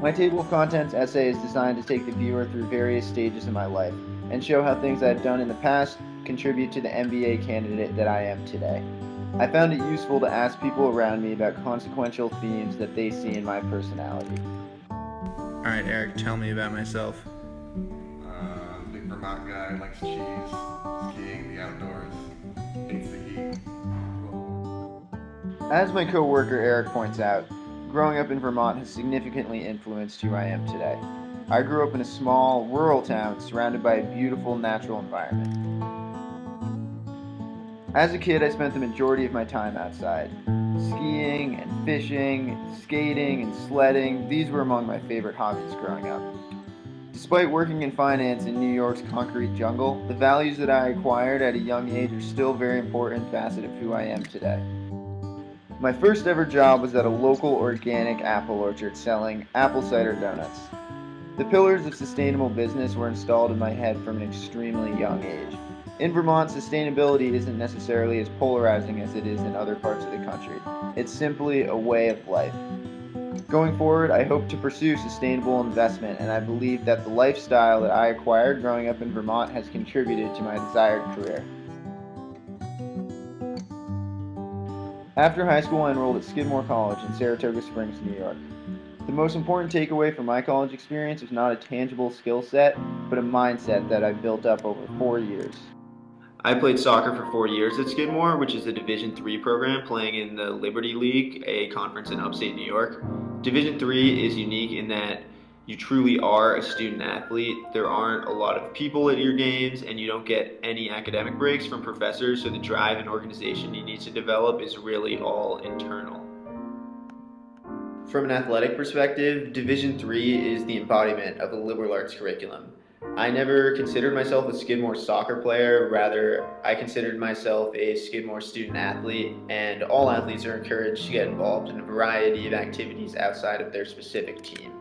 My table of contents essay is designed to take the viewer through various stages of my life and show how things I've done in the past contribute to the MBA candidate that I am today. I found it useful to ask people around me about consequential themes that they see in my personality. Alright, Eric, tell me about myself. Big Vermont guy, likes cheese, skiing, the outdoors, hates the heat. As my co-worker Eric points out, growing up in Vermont has significantly influenced who I am today. I grew up in a small, rural town surrounded by a beautiful natural environment. As a kid, I spent the majority of my time outside. Skiing and fishing, skating and sledding, these were among my favorite hobbies growing up. Despite working in finance in New York's concrete jungle, the values that I acquired at a young age are still a very important facet of who I am today. My first ever job was at a local organic apple orchard selling apple cider donuts. The pillars of sustainable business were installed in my head from an extremely young age. In Vermont, sustainability isn't necessarily as polarizing as it is in other parts of the country. It's simply a way of life. Going forward, I hope to pursue sustainable investment, and I believe that the lifestyle that I acquired growing up in Vermont has contributed to my desired career. After high school, I enrolled at Skidmore College in Saratoga Springs, New York. The most important takeaway from my college experience was not a tangible skill set, but a mindset that I built up over 4 years. I played soccer for 4 years at Skidmore, which is a Division III program playing in the Liberty League, a conference in upstate New York. Division III is unique in that you truly are a student athlete. There aren't a lot of people at your games, and you don't get any academic breaks from professors, so the drive and organization you need to develop is really all internal. From an athletic perspective, Division III is the embodiment of a liberal arts curriculum. I never considered myself a Skidmore soccer player, rather I considered myself a Skidmore student athlete, and all athletes are encouraged to get involved in a variety of activities outside of their specific team.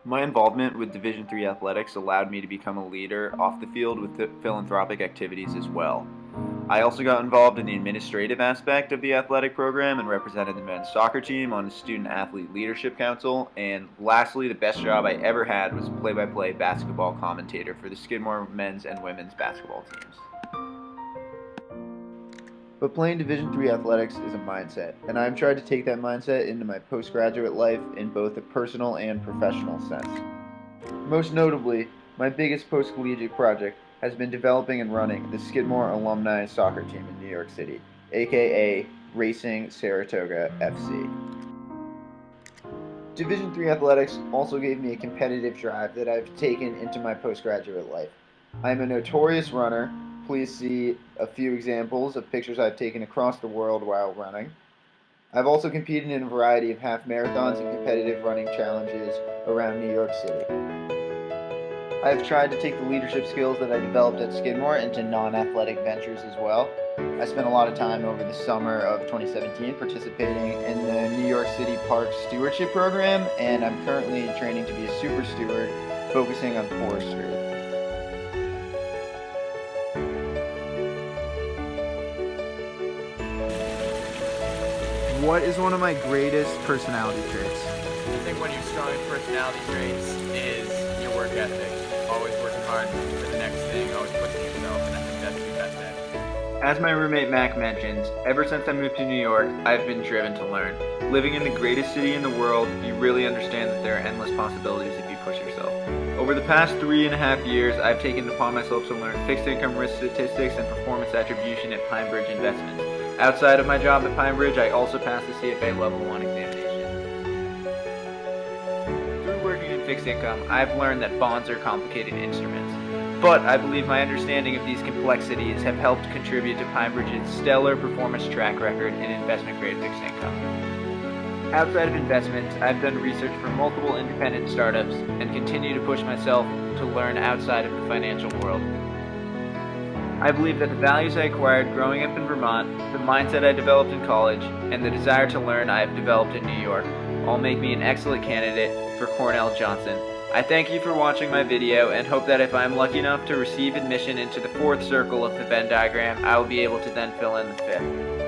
My involvement with Division III athletics allowed me to become a leader off the field with philanthropic activities as well. I also got involved in the administrative aspect of the athletic program and represented the men's soccer team on the Student Athlete Leadership Council. And lastly, the best job I ever had was play-by-play basketball commentator for the Skidmore men's and women's basketball teams. But playing Division III athletics is a mindset, and I've tried to take that mindset into my postgraduate life in both a personal and professional sense. Most notably, my biggest post-collegiate project has been developing and running the Skidmore alumni soccer team in New York City, aka Racing Saratoga FC. Division III athletics also gave me a competitive drive that I've taken into my postgraduate life. I'm a notorious runner. Please see a few examples of pictures I've taken across the world while running. I've also competed in a variety of half marathons and competitive running challenges around New York City. I've tried to take the leadership skills that I developed at Skidmore into non-athletic ventures as well. I spent a lot of time over the summer of 2017 participating in the New York City Park Stewardship Program, and I'm currently training to be a super steward, focusing on forestry. What is one of my greatest personality traits? I think one of your strongest personality traits is your work ethic. Always working hard for the next thing, always pushing yourself, and I think that's your best edge. As my roommate Mac mentioned, ever since I moved to New York, I've been driven to learn. Living in the greatest city in the world, you really understand that there are endless possibilities if you push yourself. Over the past 3.5 years, I've taken it upon myself to learn fixed income risk statistics and performance attribution at PineBridge Investments. Outside of my job at PineBridge, I also passed the CFA Level 1 examination. Through working in fixed income, I've learned that bonds are complicated instruments. But I believe my understanding of these complexities have helped contribute to PineBridge's stellar performance track record in investment-grade fixed income. Outside of investments, I've done research for multiple independent startups and continue to push myself to learn outside of the financial world. I believe that the values I acquired growing up in Vermont, the mindset I developed in college, and the desire to learn I have developed in New York all make me an excellent candidate for Cornell Johnson. I thank you for watching my video and hope that if I am lucky enough to receive admission into the 4th circle of the Venn diagram, I will be able to then fill in the 5th.